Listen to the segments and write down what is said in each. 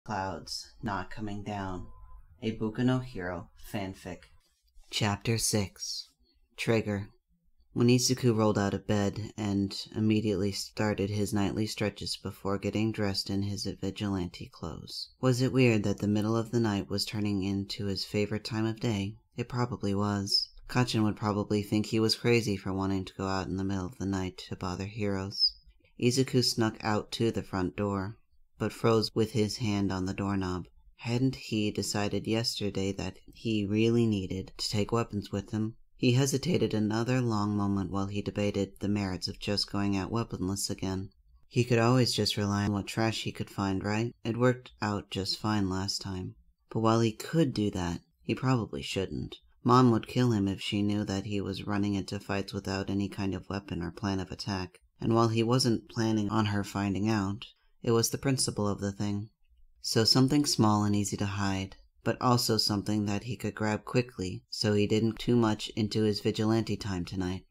Clouds Not Coming Down, a Boku no Hero fanfic. Chapter 6. Trigger. When Izuku rolled out of bed and immediately started his nightly stretches before getting dressed in his vigilante clothes. Was it weird that the middle of the night was turning into his favorite time of day? It probably was. Kachin would probably think he was crazy for wanting to go out in the middle of the night to bother heroes. Izuku snuck out to the front door, but froze with his hand on the doorknob. Hadn't he decided yesterday that he really needed to take weapons with him? He hesitated another long moment while he debated the merits of just going out weaponless again. He could always just rely on what trash he could find, right? It worked out just fine last time. But while he could do that, he probably shouldn't. Mom would kill him if she knew that he was running into fights without any kind of weapon or plan of attack. And while he wasn't planning on her finding out, it was the principle of the thing. So something small and easy to hide, but also something that he could grab quickly so he didn't too much into his vigilante time tonight.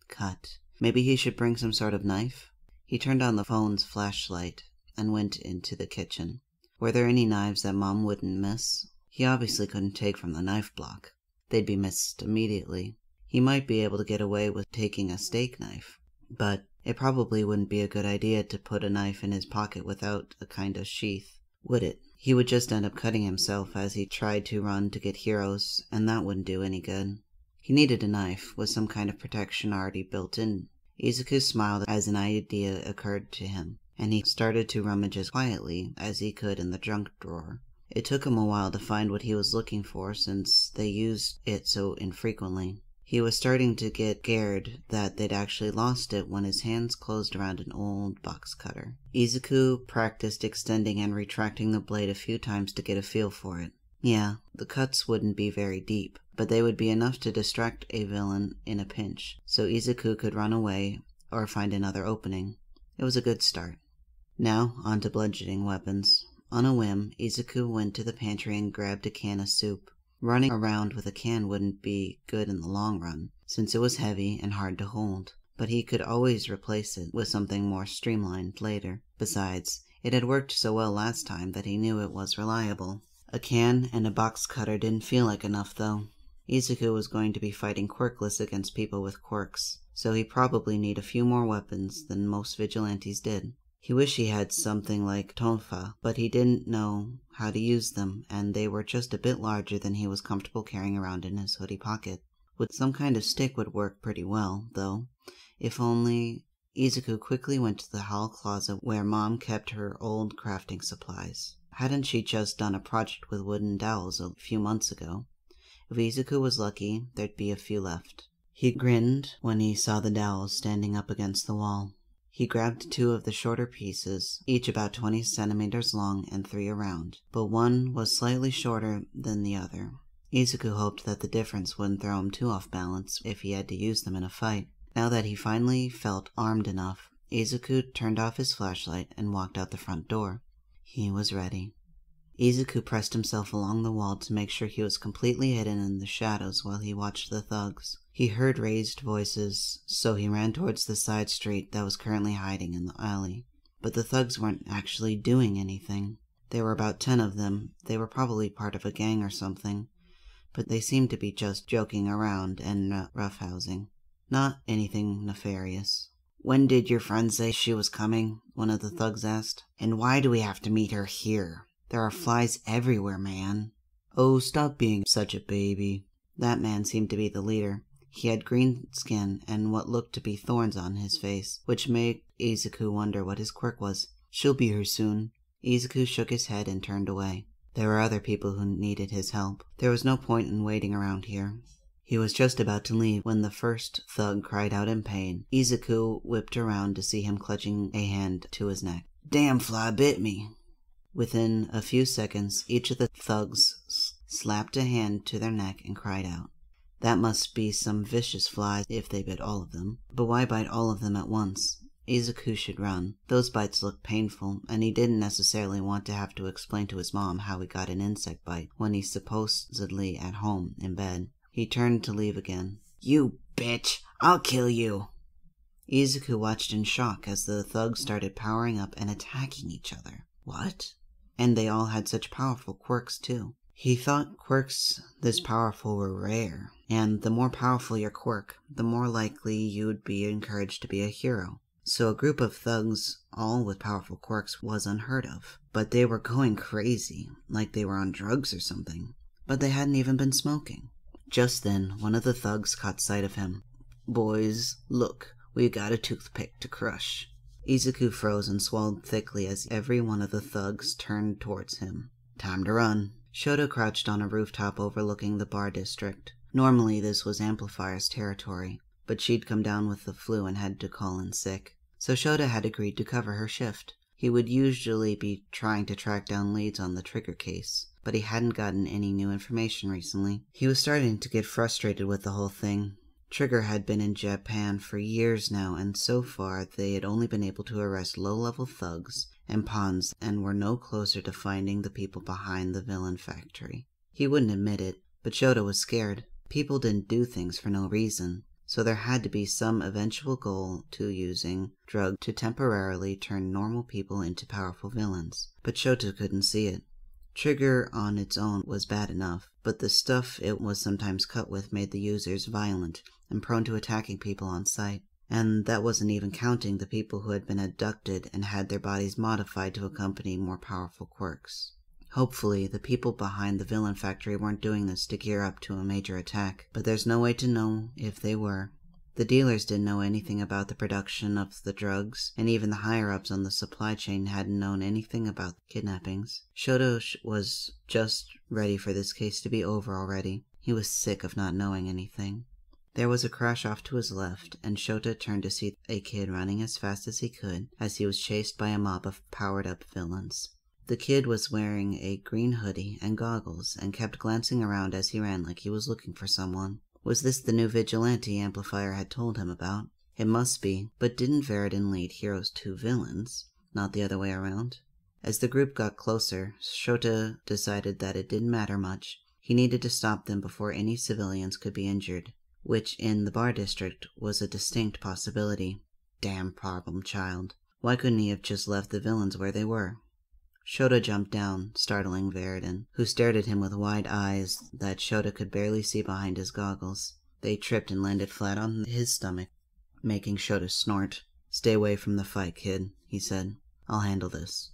Cut. Maybe he should bring some sort of knife? He turned on the phone's flashlight and went into the kitchen. Were there any knives that Mom wouldn't miss? He obviously couldn't take from the knife block. They'd be missed immediately. He might be able to get away with taking a steak knife, but it probably wouldn't be a good idea to put a knife in his pocket without a kind of sheath, would it? He would just end up cutting himself as he tried to run to get heroes, and that wouldn't do any good. He needed a knife with some kind of protection already built in. Izuku smiled as an idea occurred to him, and he started to rummage as quietly as he could in the junk drawer. It took him a while to find what he was looking for since they used it so infrequently. He was starting to get scared that they'd actually lost it when his hands closed around an old box cutter. Izuku practiced extending and retracting the blade a few times to get a feel for it. Yeah, the cuts wouldn't be very deep, but they would be enough to distract a villain in a pinch, so Izuku could run away or find another opening. It was a good start. Now, on to bludgeoning weapons. On a whim, Izuku went to the pantry and grabbed a can of soup. Running around with a can wouldn't be good in the long run, since it was heavy and hard to hold, but he could always replace it with something more streamlined later. Besides, it had worked so well last time that he knew it was reliable. A can and a box cutter didn't feel like enough, though. Izuku was going to be fighting quirkless against people with quirks, so he probably need a few more weapons than most vigilantes did. He wished he had something like tonfa, but he didn't know how to use them, and they were just a bit larger than he was comfortable carrying around in his hoodie pocket. With some kind of stick would work pretty well, though. If only... Izuku quickly went to the hall closet where Mom kept her old crafting supplies. Hadn't she just done a project with wooden dowels a few months ago? If Izuku was lucky, there'd be a few left. He grinned when he saw the dowels standing up against the wall. He grabbed two of the shorter pieces, each about 20 centimeters long and 3 around, but one was slightly shorter than the other. Izuku hoped that the difference wouldn't throw him too off balance if he had to use them in a fight. Now that he finally felt armed enough, Izuku turned off his flashlight and walked out the front door. He was ready. Izuku pressed himself along the wall to make sure he was completely hidden in the shadows while he watched the thugs. He heard raised voices, so he ran towards the side street that was currently hiding in the alley. But the thugs weren't actually doing anything. There were about 10 of them. They were probably part of a gang or something, but they seemed to be just joking around and roughhousing. Not anything nefarious. "When did your friend say she was coming?" one of the thugs asked. "And why do we have to meet her here? There are flies everywhere, man." "Oh, stop being such a baby." That man seemed to be the leader. He had green skin and what looked to be thorns on his face, which made Izuku wonder what his quirk was. "She'll be here soon." Izuku shook his head and turned away. There were other people who needed his help. There was no point in waiting around here. He was just about to leave when the first thug cried out in pain. Izuku whipped around to see him clutching a hand to his neck. "Damn fly bit me." Within a few seconds, each of the thugs slapped a hand to their neck and cried out. That must be some vicious flies if they bit all of them. But why bite all of them at once? Izuku should run. Those bites looked painful, and he didn't necessarily want to have to explain to his mom how he got an insect bite when he's supposedly at home in bed. He turned to leave again. "You bitch! I'll kill you!" Izuku watched in shock as the thugs started powering up and attacking each other. What? And they all had such powerful quirks too. He thought quirks this powerful were rare, and the more powerful your quirk, the more likely you would be encouraged to be a hero. So a group of thugs, all with powerful quirks, was unheard of. But they were going crazy, like they were on drugs or something. But they hadn't even been smoking. Just then, one of the thugs caught sight of him. "Boys, look, we got a toothpick to crush." Izuku froze and swallowed thickly as every one of the thugs turned towards him. "Time to run." Shota crouched on a rooftop overlooking the bar district. Normally this was Amplifier's territory, but she'd come down with the flu and had to call in sick. So Shota had agreed to cover her shift. He would usually be trying to track down leads on the Trigger case, but he hadn't gotten any new information recently. He was starting to get frustrated with the whole thing. Trigger had been in Japan for years now, and so far they had only been able to arrest low-level thugs and pawns and were no closer to finding the people behind the villain factory. He wouldn't admit it, but Shota was scared. People didn't do things for no reason, so there had to be some eventual goal to using drugs to temporarily turn normal people into powerful villains. But Shota couldn't see it. Trigger on its own was bad enough, but the stuff it was sometimes cut with made the users violent and prone to attacking people on sight. And that wasn't even counting the people who had been abducted and had their bodies modified to accompany more powerful quirks. Hopefully, the people behind the villain factory weren't doing this to gear up to a major attack, but there's no way to know if they were. The dealers didn't know anything about the production of the drugs, and even the higher-ups on the supply chain hadn't known anything about kidnappings. Shota was just ready for this case to be over already. He was sick of not knowing anything. There was a crash off to his left, and Shota turned to see a kid running as fast as he could as he was chased by a mob of powered-up villains. The kid was wearing a green hoodie and goggles and kept glancing around as he ran like he was looking for someone. Was this the new vigilante Amplifier had told him about? It must be, but didn't Viridian lead heroes to villains, not the other way around? As the group got closer, Shota decided that it didn't matter much. He needed to stop them before any civilians could be injured, which in the bar district was a distinct possibility. Damn problem child. Why couldn't he have just left the villains where they were? Shota jumped down, startling Viridian, who stared at him with wide eyes that Shota could barely see behind his goggles. They tripped and landed flat on his stomach, making Shota snort. "Stay away from the fight, kid," he said. "I'll handle this."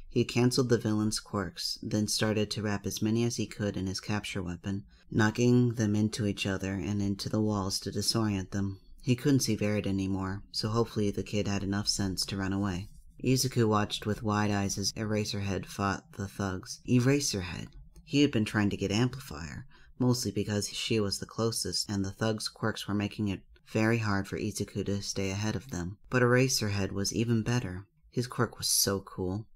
He canceled the villain's quirks, then started to wrap as many as he could in his capture weapon, knocking them into each other and into the walls to disorient them. He couldn't see Viridian anymore, so hopefully the kid had enough sense to run away. Izuku watched with wide eyes as Eraserhead fought the thugs. Eraserhead! He had been trying to get Amplifier, mostly because she was the closest, and the thugs' quirks were making it very hard for Izuku to stay ahead of them. But Eraserhead was even better. His quirk was so cool.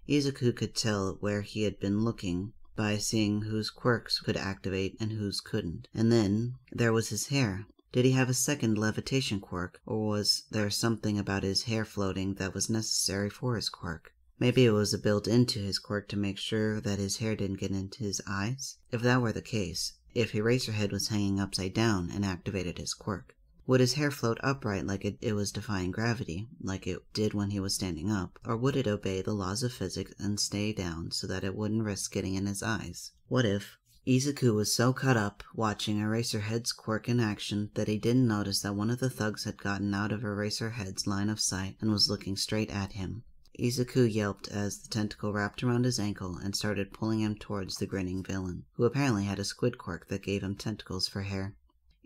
Izuku could tell where he had been looking by seeing whose quirks could activate and whose couldn't. And then there was his hair. Did he have a second levitation quirk, or was there something about his hair floating that was necessary for his quirk? Maybe it was built into his quirk to make sure that his hair didn't get into his eyes? If that were the case, if Eraserhead was hanging upside down and activated his quirk, would his hair float upright like it was defying gravity, like it did when he was standing up, or would it obey the laws of physics and stay down so that it wouldn't risk getting in his eyes? What if Izuku was so caught up watching Eraserhead's quirk in action that he didn't notice that one of the thugs had gotten out of Eraserhead's line of sight and was looking straight at him? Izuku yelped as the tentacle wrapped around his ankle and started pulling him towards the grinning villain, who apparently had a squid quirk that gave him tentacles for hair.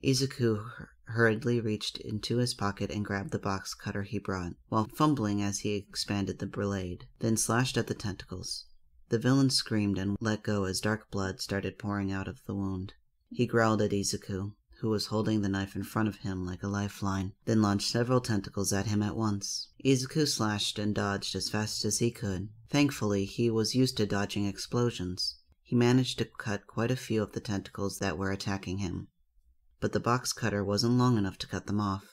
Izuku hurriedly reached into his pocket and grabbed the box cutter he brought, while fumbling as he expanded the blade, then slashed at the tentacles. The villain screamed and let go as dark blood started pouring out of the wound. He growled at Izuku, who was holding the knife in front of him like a lifeline, then launched several tentacles at him at once. Izuku slashed and dodged as fast as he could. Thankfully, he was used to dodging explosions. He managed to cut quite a few of the tentacles that were attacking him. But the box cutter wasn't long enough to cut them off.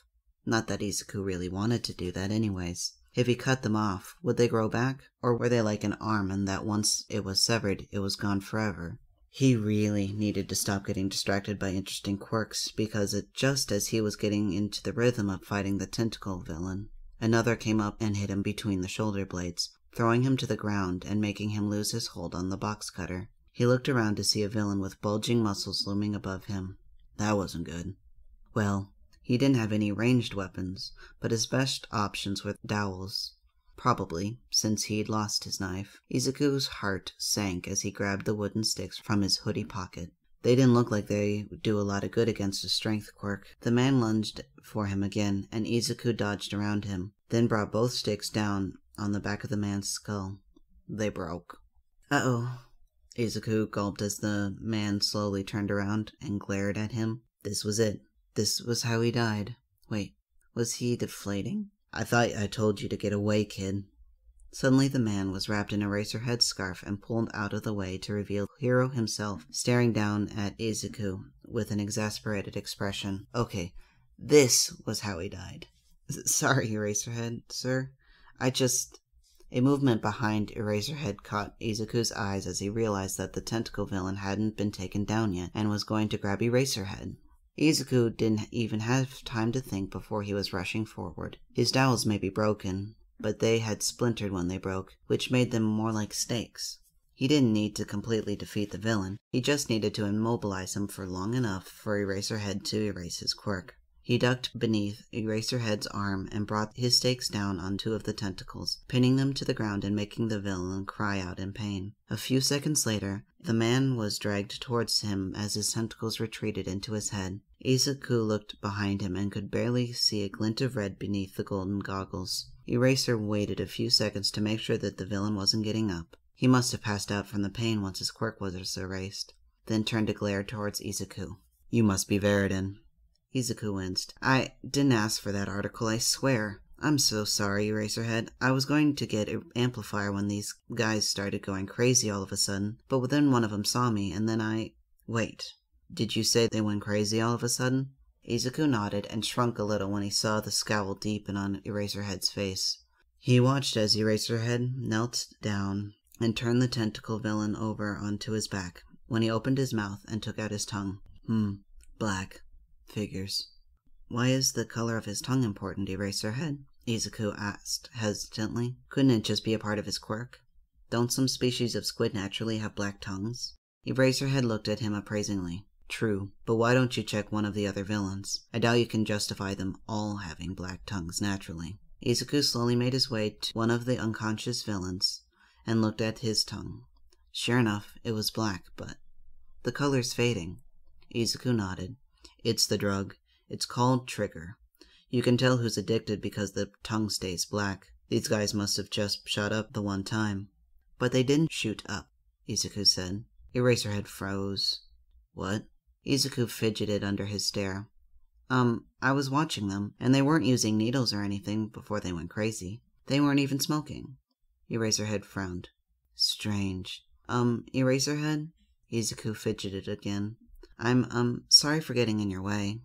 Not that Izuku really wanted to do that anyways. If he cut them off, would they grow back? Or were they like an arm and that once it was severed, it was gone forever? He really needed to stop getting distracted by interesting quirks, because just as he was getting into the rhythm of fighting the tentacle villain, another came up and hit him between the shoulder blades, throwing him to the ground and making him lose his hold on the box cutter. He looked around to see a villain with bulging muscles looming above him. That wasn't good. Well, he didn't have any ranged weapons, but his best options were dowels. Probably, since he'd lost his knife. Izuku's heart sank as he grabbed the wooden sticks from his hoodie pocket. They didn't look like they would do a lot of good against a strength quirk. The man lunged for him again, and Izuku dodged around him, then brought both sticks down on the back of the man's skull. They broke. Uh-oh. Izuku gulped as the man slowly turned around and glared at him. This was it. This was how he died. Wait, was he deflating? I thought I told you to get away, kid. Suddenly the man was wrapped in Eraserhead's scarf and pulled out of the way to reveal Hiro himself, staring down at Izuku with an exasperated expression. Okay, this was how he died. Sorry, Eraserhead, sir. A movement behind Eraserhead caught Izuku's eyes as he realized that the tentacle villain hadn't been taken down yet and was going to grab Eraserhead. Izuku didn't even have time to think before he was rushing forward. His dowels may be broken, but they had splintered when they broke, which made them more like stakes. He didn't need to completely defeat the villain. He just needed to immobilize him for long enough for Eraserhead to erase his quirk. He ducked beneath Eraserhead's arm and brought his stakes down on two of the tentacles, pinning them to the ground and making the villain cry out in pain. A few seconds later, the man was dragged towards him as his tentacles retreated into his head. Izuku looked behind him and could barely see a glint of red beneath the golden goggles. Eraser waited a few seconds to make sure that the villain wasn't getting up. He must have passed out from the pain once his quirk was erased, then turned to glare towards Izuku. You must be Viridian. Izuku winced. I didn't ask for that article, I swear. I'm so sorry, Eraserhead. I was going to get an amplifier when these guys started going crazy all of a sudden, but then one of them saw me, and then Wait, did you say they went crazy all of a sudden? Izuku nodded and shrunk a little when he saw the scowl deepen on Eraserhead's face. He watched as Eraserhead knelt down and turned the tentacle villain over onto his back, when he opened his mouth and took out his tongue. Black. Figures. Why is the color of his tongue important, Eraserhead? Izuku asked hesitantly. Couldn't it just be a part of his quirk? Don't some species of squid naturally have black tongues? Eraserhead looked at him appraisingly. True, but why don't you check one of the other villains? I doubt you can justify them all having black tongues naturally. Izuku slowly made his way to one of the unconscious villains and looked at his tongue. Sure enough, it was black, but the color's fading. Izuku nodded. It's the drug. It's called Trigger. You can tell who's addicted because the tongue stays black. These guys must have just shot up the one time. But they didn't shoot up, Izuku said. Eraserhead froze. What? Izuku fidgeted under his stare. I was watching them, and they weren't using needles or anything before they went crazy. They weren't even smoking. Eraserhead frowned. Strange. Eraserhead? Izuku fidgeted again. I'm sorry for getting in your way.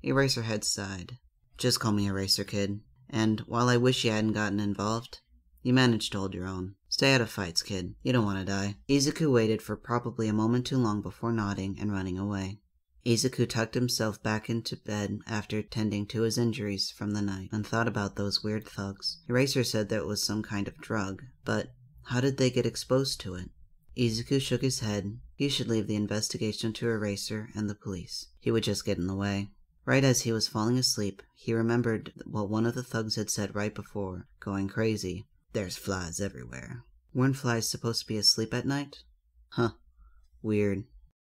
Eraserhead sighed. Just call me Eraser, kid. And while I wish you hadn't gotten involved, you managed to hold your own. Stay out of fights, kid. You don't want to die. Izuku waited for probably a moment too long before nodding and running away. Izuku tucked himself back into bed after tending to his injuries from the night and thought about those weird thugs. Eraser said that it was some kind of drug, but how did they get exposed to it? Izuku shook his head. He should leave the investigation to Eraser and the police. He would just get in the way. Right as he was falling asleep, he remembered what one of the thugs had said right before going crazy. There's flies everywhere. Weren't flies supposed to be asleep at night? Huh. Weird.